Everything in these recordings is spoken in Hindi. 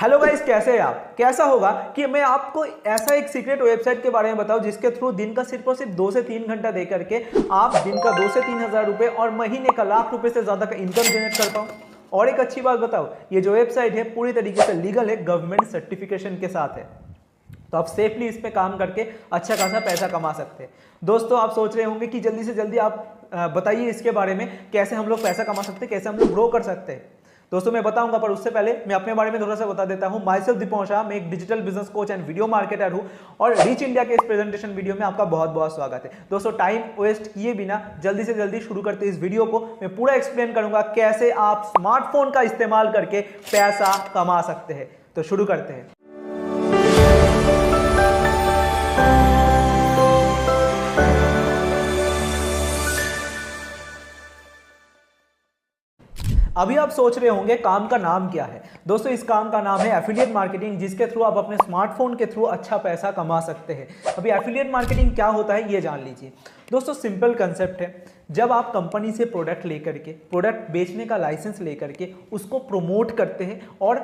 हेलो गाइस, कैसे हैं आप? कैसा होगा कि मैं आपको ऐसा एक सीक्रेट वेबसाइट के बारे में बताऊं जिसके थ्रू दिन का सिर्फ और सिर्फ 2 से 3 घंटा दे करके आप दिन का 2 से 3 हज़ार रुपए और महीने का लाख रुपए से ज्यादा का इनकम जनरेट कर पाओ। और एक अच्छी बात बताओ, ये जो वेबसाइट है पूरी तरीके से लीगल है, गवर्नमेंट सर्टिफिकेशन के साथ है, तो आप सेफली इस पे काम करके अच्छा खासा पैसा कमा सकते हैं। दोस्तों, आप सोच रहे होंगे कि जल्दी से जल्दी आप बताइए इसके बारे में, कैसे हम लोग पैसा कमा सकते हैं, कैसे हम लोग ग्रो कर सकते हैं। दोस्तों मैं बताऊंगा, पर उससे पहले मैं अपने बारे में थोड़ा सा बता देता हूं। माई सेल्फ दीपक शाह, मैं एक digital business coach and video marketer हूं और रीच इंडिया के इस प्रेजेंटेशन वीडियो में आपका बहुत बहुत स्वागत है। दोस्तों टाइम वेस्ट किए बिना जल्दी से जल्दी शुरू करते इस वीडियो को। मैं पूरा एक्सप्लेन करूंगा कैसे आप स्मार्टफोन का इस्तेमाल करके पैसा कमा सकते हैं। तो शुरू करते हैं। अभी आप सोच रहे होंगे काम का नाम क्या है। दोस्तों इस काम का नाम है एफिलिएट मार्केटिंग, जिसके थ्रू आप अपने स्मार्टफोन के थ्रू अच्छा पैसा कमा सकते हैं। अभी एफिलिएट मार्केटिंग क्या होता है ये जान लीजिए। दोस्तों सिंपल कंसेप्ट है, जब आप कंपनी से प्रोडक्ट लेकर के, प्रोडक्ट बेचने का लाइसेंस लेकर के उसको प्रमोट करते हैं और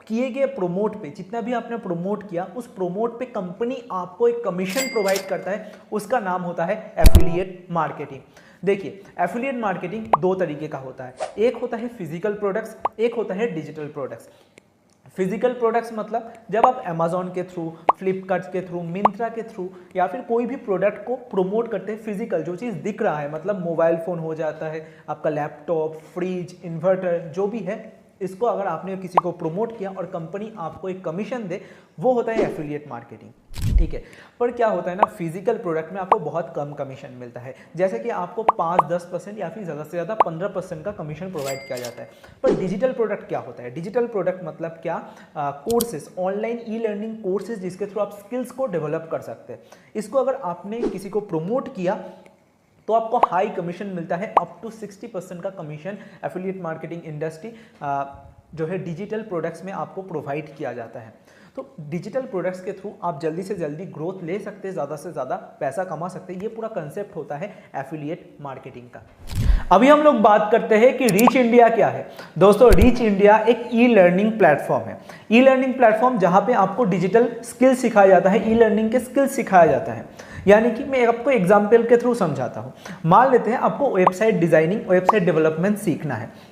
किए गए प्रोमोट पे, जितना भी आपने प्रमोट किया उस प्रोमोट पे कंपनी आपको एक कमीशन प्रोवाइड करता है, उसका नाम होता है एफिलिएट मार्केटिंग। देखिए एफिलिएट मार्केटिंग दो तरीके का होता है, एक होता है फिजिकल प्रोडक्ट्स, एक होता है डिजिटल प्रोडक्ट्स। फिजिकल प्रोडक्ट्स मतलब जब आप अमेजोन के थ्रू, फ्लिपकार्ट के थ्रू, मिंत्रा के थ्रू या फिर कोई भी प्रोडक्ट को प्रमोट करते हैं, फिजिकल जो चीज़ दिख रहा है, मतलब मोबाइल फ़ोन हो जाता है, आपका लैपटॉप, फ्रिज, इन्वर्टर जो भी है, इसको अगर आपने किसी को प्रमोट किया और कंपनी आपको एक कमीशन दे, वो होता है एफिलिएट मार्केटिंग। ठीक है, पर क्या होता है ना, फिजिकल प्रोडक्ट में आपको बहुत कम कमीशन मिलता है, जैसे कि आपको 5-10% या फिर ज़्यादा से ज़्यादा 15% का कमीशन प्रोवाइड किया जाता है। पर डिजिटल प्रोडक्ट क्या होता है? डिजिटल प्रोडक्ट मतलब क्या, courses, online e learning courses जिसके थ्रू आप स्किल्स को डेवलप कर सकते हैं। इसको अगर आपने किसी को प्रमोट किया तो आपको हाई कमीशन मिलता है, अप टू 60% का कमीशन एफिलिएट मार्केटिंग इंडस्ट्री जो है डिजिटल प्रोडक्ट्स में आपको प्रोवाइड किया जाता है। तो डिजिटल प्रोडक्ट्स के थ्रू आप जल्दी से जल्दी ग्रोथ ले सकते हैं, ज़्यादा से ज़्यादा पैसा कमा सकते हैं। ये पूरा कंसेप्ट होता है एफिलिएट मार्केटिंग का। अभी हम लोग बात करते हैं कि रीच इंडिया क्या है। दोस्तों रीच इंडिया एक ई लर्निंग प्लेटफॉर्म है। ई लर्निंग प्लेटफॉर्म जहाँ पे आपको डिजिटल स्किल सिखाया जाता है, ई लर्निंग के स्किल सिखाया जाता है। यानी कि मैं आपको एग्जाम्पल के थ्रू समझाता हूँ। मान लेते हैं आपको वेबसाइट डिजाइनिंग, वेबसाइट डेवलपमेंट सीखना है,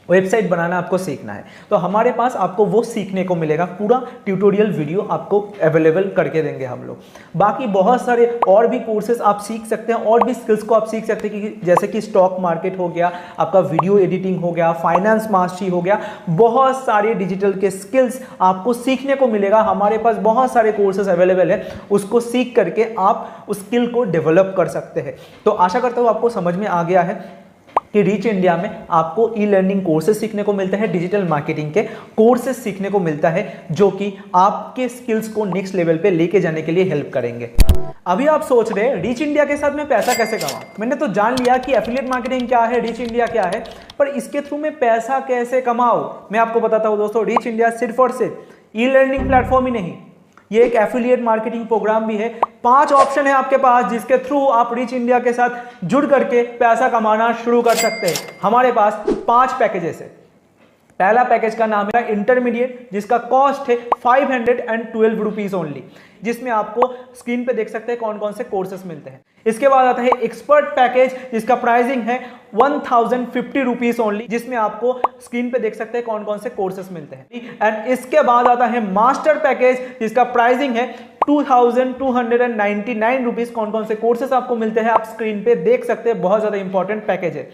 वेबसाइट बनाना आपको सीखना है, तो हमारे पास आपको वो सीखने को मिलेगा, पूरा ट्यूटोरियल वीडियो आपको अवेलेबल करके देंगे हम लोग। बाकी बहुत सारे और भी कोर्सेज आप सीख सकते हैं, और भी स्किल्स को आप सीख सकते हैं कि जैसे कि स्टॉक मार्केट हो गया, आपका वीडियो एडिटिंग हो गया, फाइनेंस मास्टरी हो गया, बहुत सारे डिजिटल के स्किल्स आपको सीखने को मिलेगा। हमारे पास बहुत सारे कोर्सेज अवेलेबल है, उसको सीख करके आप उस स्किल को डेवलप कर सकते हैं। तो आशा करता हूँ आपको समझ में आ गया है कि रीच इंडिया में आपको ई लर्निंग कोर्सेज सीखने को मिलता है, डिजिटल मार्केटिंग के कोर्सेज सीखने को मिलता है, जो कि आपके स्किल्स को नेक्स्ट लेवल पे लेके जाने के लिए हेल्प करेंगे। अभी आप सोच रहे हैं रीच इंडिया के साथ मैं पैसा कैसे कमाऊं। मैंने तो जान लिया कि एफिलिएट मार्केटिंग क्या है, रीच इंडिया क्या है, पर इसके थ्रू मैं पैसा कैसे कमाऊं मैं आपको बताता हूं। दोस्तों रीच इंडिया सिर्फ और सिर्फ ई लर्निंग प्लेटफॉर्म ही नहीं, ये एक एफिलिएट मार्केटिंग प्रोग्राम भी है। 5 ऑप्शन है आपके पास जिसके थ्रू आप रीच इंडिया के साथ जुड़ करके पैसा कमाना शुरू कर सकते हैं। हमारे पास 5 पैकेजेस है। पहला पैकेज का नाम है इंटरमीडिएट, जिसका कॉस्ट है 512 रुपीज ओनली, जिसमें आपको स्क्रीन पे देख सकते हैं कौन कौन से कोर्सेस मिलते हैं। इसके बाद आता है एक्सपर्ट पैकेज, जिसका प्राइसिंग है 1050 रुपीज ओनली, जिसमें आपको स्क्रीन पे देख सकते हैं कौन कौन से कोर्सेस मिलते हैं। एंड इसके बाद आता है मास्टर पैकेज, जिसका प्राइसिंग है 2299 रुपीज। कौन कौन से कोर्सेस आपको मिलते हैं आप स्क्रीन पे देख सकते हैं, बहुत ज्यादा इंपॉर्टेंट पैकेज है।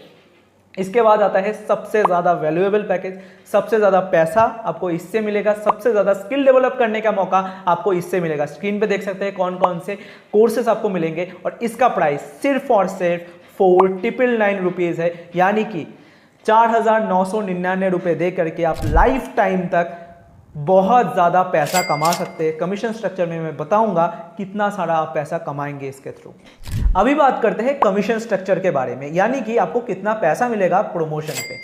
इसके बाद आता है सबसे ज्यादा वैल्यूएबल पैकेज, सबसे ज्यादा पैसा आपको इससे मिलेगा, सबसे ज्यादा स्किल डेवलप करने का मौका आपको इससे मिलेगा। स्क्रीन पे देख सकते हैं कौन कौन से कोर्सेस आपको मिलेंगे, और इसका प्राइस सिर्फ और सिर्फ 4999 रुपीज है, यानी कि 4999 रुपए दे करके आप लाइफ टाइम तक बहुत ज़्यादा पैसा कमा सकते हैं। कमीशन स्ट्रक्चर में मैं बताऊंगा कितना सारा आप पैसा कमाएंगे इसके थ्रू। अभी बात करते हैं कमीशन स्ट्रक्चर के बारे में, यानी कि आपको कितना पैसा मिलेगा प्रमोशन पे।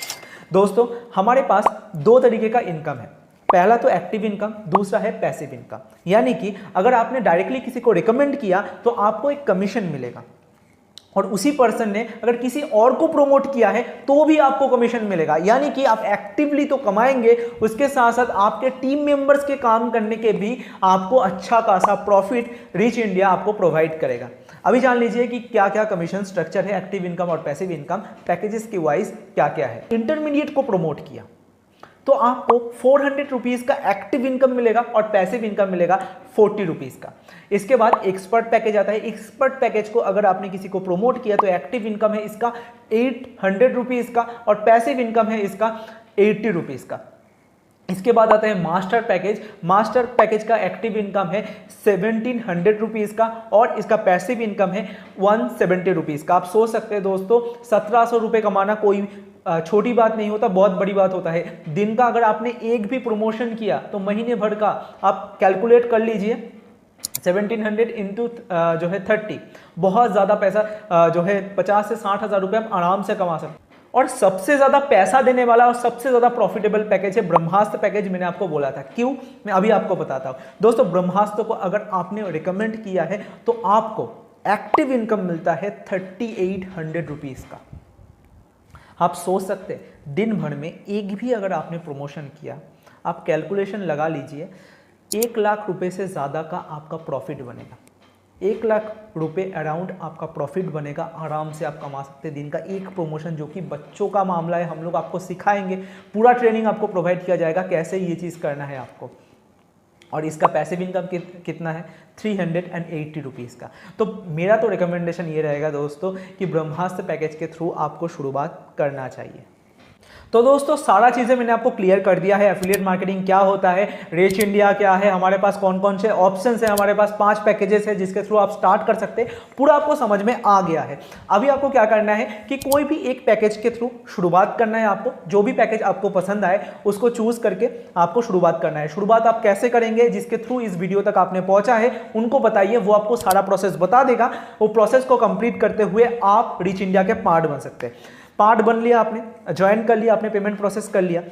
दोस्तों हमारे पास 2 तरीके का इनकम है, पहला तो एक्टिव इनकम, दूसरा है पैसिव इनकम। यानी कि अगर आपने डायरेक्टली किसी को रिकमेंड किया तो आपको एक कमीशन मिलेगा, और उसी पर्सन ने अगर किसी और को प्रमोट किया है तो भी आपको कमीशन मिलेगा। यानी कि आप एक्टिवली तो कमाएंगे, उसके साथ साथ आपके टीम मेंबर्स के काम करने के भी आपको अच्छा खासा प्रॉफिट रीच इंडिया आपको प्रोवाइड करेगा। अभी जान लीजिए कि क्या क्या कमीशन स्ट्रक्चर है, एक्टिव इनकम और पैसिव इनकम पैकेजेस की वाइज क्या क्या है। इंटरमीडिएट को प्रमोट किया तो आपको 400 रुपीज का एक्टिव इनकम मिलेगा और पैसिव इनकम मिलेगा 40 रुपीज का। इसके बाद एक्सपर्ट पैकेज आता है। एक्सपर्ट पैकेज को अगर आपने किसी को प्रमोट किया तो एक्टिव इनकम है इसका 800 रुपीज का और पैसिव इनकम है इसका 80 रुपीज का। इसके बाद आता है मास्टर पैकेज। मास्टर पैकेज का एक्टिव इनकम है 1700 रुपीज का और इसका पैसिव इनकम है 170 रुपीज का। आप सोच सकते हैं दोस्तों 1700 रुपए कमाना कोई छोटी बात नहीं होता, बहुत बड़ी बात होता है। दिन का अगर आपने एक भी प्रमोशन किया तो महीने भर का आप कैलकुलेट कर लीजिए 1700 इंटू जो है 30, बहुत ज्यादा पैसा जो है 50 से 60 हजार रुपए आप आराम से कमा सकते हैं। और सबसे ज्यादा पैसा देने वाला और सबसे ज्यादा प्रॉफिटेबल पैकेज है ब्रह्मास्त्र पैकेज। मैंने आपको बोला था, क्यों मैं अभी आपको बताता हूं। दोस्तों ब्रह्मास्त्र को अगर आपने रिकमेंड किया है तो आपको एक्टिव इनकम मिलता है 3800 रुपीज का। आप सोच सकते हैं दिन भर में एक भी अगर आपने प्रमोशन किया, आप कैलकुलेशन लगा लीजिए 1 लाख रुपए से ज़्यादा का आपका प्रॉफिट बनेगा। 1 लाख रुपए अराउंड आपका प्रॉफिट बनेगा, आराम से आप कमा सकते हैं दिन का एक प्रमोशन। जो कि बच्चों का मामला है, हम लोग आपको सिखाएंगे, पूरा ट्रेनिंग आपको प्रोवाइड किया जाएगा कैसे ये चीज़ करना है आपको। और इसका पैसिव इनकम कितना है 380 रुपीज़ का। तो मेरा तो रिकमेंडेशन ये रहेगा दोस्तों कि ब्रह्मास्त्र पैकेज के थ्रू आपको शुरुआत करना चाहिए। तो दोस्तों सारा चीज़ें मैंने आपको क्लियर कर दिया है। एफिलिएट मार्केटिंग क्या होता है, रीच इंडिया क्या है, हमारे पास कौन कौन से ऑप्शंस है, हमारे पास 5 पैकेजेस है जिसके थ्रू आप स्टार्ट कर सकते हैं। पूरा आपको समझ में आ गया है। अभी आपको क्या करना है कि कोई भी एक पैकेज के थ्रू शुरुआत करना है। आपको जो भी पैकेज आपको पसंद आए उसको चूज करके आपको शुरुआत करना है। शुरुआत आप कैसे करेंगे, जिसके थ्रू इस वीडियो तक आपने पहुंचा है उनको बताइए, वो आपको सारा प्रोसेस बता देगा। वो प्रोसेस को कंप्लीट करते हुए आप रीच इंडिया के पार्ट बन सकते हैं। पार्ट बन लिया आपने, ज्वाइन कर लिया आपने, पेमेंट प्रोसेस कर लिया,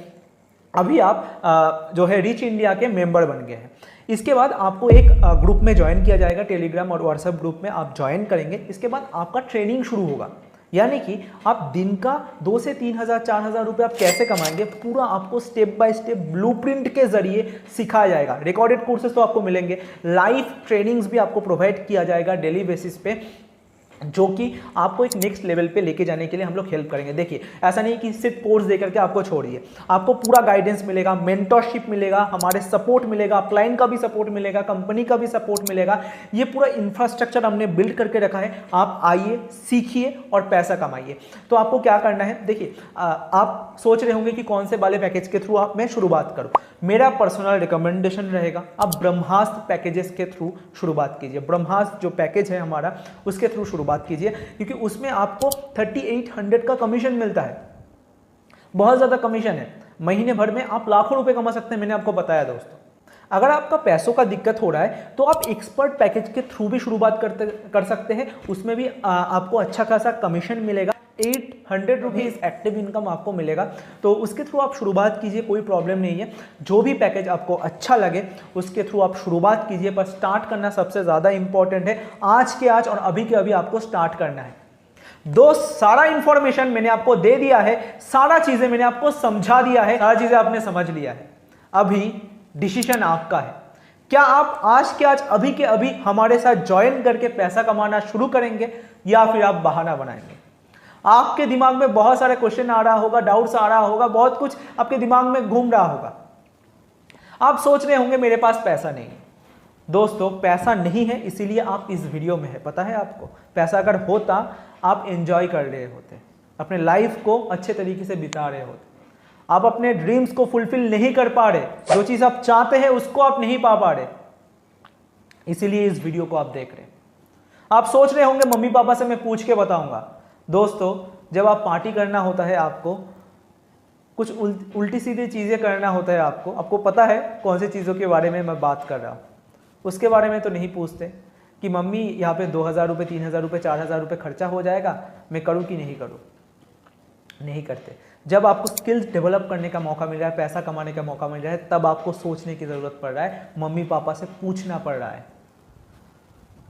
अभी आप जो है रीच इंडिया के मेंबर बन गए हैं। इसके बाद आपको एक ग्रुप में ज्वाइन किया जाएगा, टेलीग्राम और व्हाट्सएप ग्रुप में आप ज्वाइन करेंगे। इसके बाद आपका ट्रेनिंग शुरू होगा, यानी कि आप दिन का 2 से 3000 4000 रुपये आप कैसे कमाएंगे, पूरा आपको स्टेप बाय स्टेप ब्लूप्रिंट के जरिए सिखाया जाएगा। रिकॉर्डेड कोर्सेज तो आपको मिलेंगे, लाइव ट्रेनिंग्स भी आपको प्रोवाइड किया जाएगा डेली बेसिस पे, जो कि आपको एक नेक्स्ट लेवल पे लेके जाने के लिए हम लोग हेल्प करेंगे। देखिए ऐसा नहीं कि सिर्फ कोर्स दे करके आपको छोड़िए, आपको पूरा गाइडेंस मिलेगा, मेंटरशिप मिलेगा, हमारे सपोर्ट मिलेगा, क्लाइंट का भी सपोर्ट मिलेगा, कंपनी का भी सपोर्ट मिलेगा। ये पूरा इंफ्रास्ट्रक्चर हमने बिल्ड करके रखा है। आप आइए, सीखिए और पैसा कमाइए। तो आपको क्या करना है, देखिए आप सोच रहे होंगे कि कौन से वाले पैकेज के थ्रू आप मैं शुरुआत करूँ। मेरा पर्सनल रिकमेंडेशन रहेगा आप ब्रह्मास्त्र पैकेजेस के थ्रू शुरुआत कीजिए। ब्रह्मास्त्र जो पैकेज है हमारा उसके थ्रू शुरुआत कीजिए, क्योंकि उसमें आपको 3800 का कमीशन मिलता है। बहुत ज्यादा कमीशन है, महीने भर में आप लाखों रुपए कमा सकते हैं। मैंने आपको बताया दोस्तों। अगर आपका पैसों का दिक्कत हो रहा है तो आप एक्सपर्ट पैकेज के थ्रू भी शुरुआत कर सकते हैं। उसमें भी आपको अच्छा खासा कमीशन मिलेगा, 800 रुपीज़ एक्टिव इनकम आपको मिलेगा। तो उसके थ्रू आप शुरुआत कीजिए, कोई प्रॉब्लम नहीं है। जो भी पैकेज आपको अच्छा लगे उसके थ्रू आप शुरुआत कीजिए, पर स्टार्ट करना सबसे ज़्यादा इंपॉर्टेंट है। आज के आज और अभी के अभी आपको स्टार्ट करना है। दोस्त सारा इंफॉर्मेशन मैंने आपको दे दिया है, सारा चीज़ें मैंने आपको समझा दिया है, सारा चीज़ें आपने समझ लिया है। अभी डिसीजन आपका है। क्या आप आज के आज अभी के अभी हमारे साथ ज्वाइन करके पैसा कमाना शुरू करेंगे या फिर आप बहाना बनाएंगे। आपके दिमाग में बहुत सारे क्वेश्चन आ रहा होगा, डाउट्स आ रहा होगा, बहुत कुछ आपके दिमाग में घूम रहा होगा। आप सोच रहे होंगे मेरे पास पैसा नहीं है। दोस्तों पैसा नहीं है इसीलिए आप इस वीडियो में है। पता है आपको, पैसा अगर होता आप एंजॉय कर रहे होते, अपने लाइफ को अच्छे तरीके से बिता रहे होते। आप अपने ड्रीम्स को फुलफिल नहीं कर पा रहे, जो चीज आप चाहते हैं उसको आप नहीं पा रहे, इसीलिए इस वीडियो को आप देख रहे हैं। आप सोच रहे होंगे मम्मी पापा से मैं पूछ के बताऊंगा। दोस्तों जब आप पार्टी करना होता है, आपको कुछ उल्टी सीधी चीजें करना होता है, आपको पता है कौन सी चीजों के बारे में मैं बात कर रहा हूं, उसके बारे में तो नहीं पूछते कि मम्मी यहाँ पे 2000 रुपये 3000 रुपये 4000 रुपये खर्चा हो जाएगा, मैं करूँ कि नहीं करूँ। नहीं करते। जब आपको स्किल्स डेवलप करने का मौका मिल रहा है, पैसा कमाने का मौका मिल रहा है, तब आपको सोचने की जरूरत पड़ रहा है, मम्मी पापा से पूछना पड़ रहा है।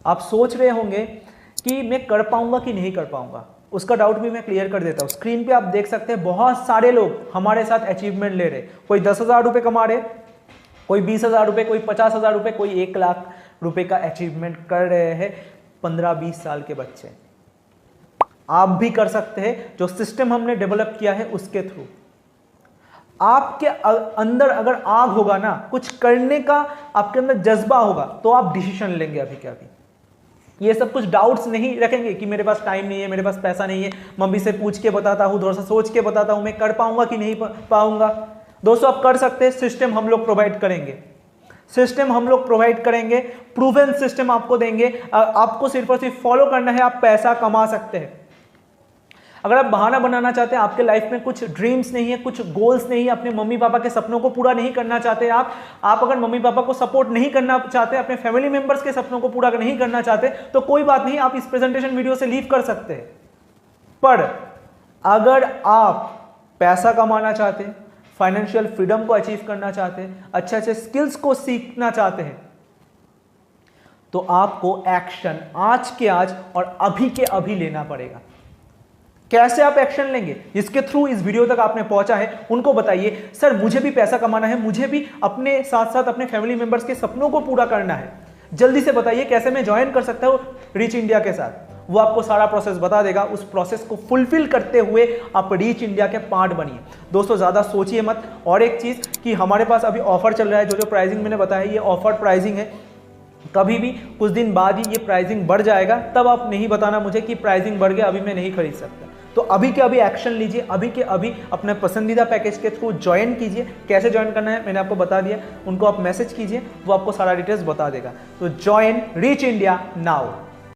आप सोच रहे होंगे कि मैं कर पाऊंगा कि नहीं कर पाऊंगा, उसका डाउट भी मैं क्लियर कर देता हूँ। स्क्रीन पे आप देख सकते हैं बहुत सारे लोग हमारे साथ अचीवमेंट ले रहे, कोई 10,000 रुपये कमा रहे, कोई 20,000 रुपये, कोई 50,000 रुपये, कोई 1,00,000 रुपये का अचीवमेंट कर रहे हैं 15-20 साल के बच्चे। आप भी कर सकते हैं, जो सिस्टम हमने डेवलप किया है उसके थ्रू। आपके अंदर अगर आग होगा ना, कुछ करने का आपके अंदर जज्बा होगा, तो आप डिसीजन लेंगे अभी के अभी। ये सब कुछ डाउट्स नहीं रखेंगे कि मेरे पास टाइम नहीं है, मेरे पास पैसा नहीं है, मम्मी से पूछ के बताता हूँ, थोड़ा सा सोच के बताता हूँ, मैं कर पाऊंगा कि नहीं पाऊंगा। दोस्तों आप कर सकते हैं, सिस्टम हम लोग प्रोवाइड करेंगे, सिस्टम हम लोग प्रोवाइड करेंगे, प्रूवन सिस्टम आपको देंगे। आपको सिर्फ और सिर्फ फॉलो करना है, आप पैसा कमा सकते हैं। अगर आप बहाना बनाना चाहते हैं, आपके लाइफ में कुछ ड्रीम्स नहीं है, कुछ गोल्स नहीं है, अपने मम्मी पापा के सपनों को पूरा नहीं करना चाहते आप अगर मम्मी पापा को सपोर्ट नहीं करना चाहते, अपने फैमिली मेंबर्स के सपनों को पूरा नहीं करना चाहते, तो कोई बात नहीं, आप इस प्रेजेंटेशन वीडियो से लीव कर सकते हैं। पर अगर आप पैसा कमाना चाहते हैं, फाइनेंशियल फ्रीडम को अचीव करना चाहते हैं, अच्छे अच्छे स्किल्स को सीखना चाहते हैं, तो आपको एक्शन आज के आज और अभी के अभी लेना पड़ेगा। कैसे आप एक्शन लेंगे, जिसके थ्रू इस वीडियो तक आपने पहुंचा है, उनको बताइए सर मुझे भी पैसा कमाना है, मुझे भी अपने साथ साथ अपने फैमिली मेंबर्स के सपनों को पूरा करना है। जल्दी से बताइए कैसे मैं ज्वाइन कर सकता हूं रीच इंडिया के साथ। वो आपको सारा प्रोसेस बता देगा। उस प्रोसेस को फुलफिल करते हुए आप रीच इंडिया के पार्ट बनिए। दोस्तों ज़्यादा सोचिए मत। और एक चीज़ कि हमारे पास अभी ऑफर चल रहा है, जो प्राइसिंग मैंने बताया ये ऑफर प्राइसिंग है, कभी भी कुछ दिन बाद ही ये प्राइसिंग बढ़ जाएगा, तब आप नहीं बताना मुझे कि प्राइसिंग बढ़ गया, अभी मैं नहीं खरीद सकता। तो अभी के अभी एक्शन लीजिए, अभी के अभी अपने पसंदीदा पैकेज के थ्रू ज्वाइन कीजिए। कैसे ज्वाइन करना है मैंने आपको बता दिया, उनको आप मैसेज कीजिए, वो आपको सारा डिटेल्स बता देगा। तो ज्वाइन रीच इंडिया नाउ।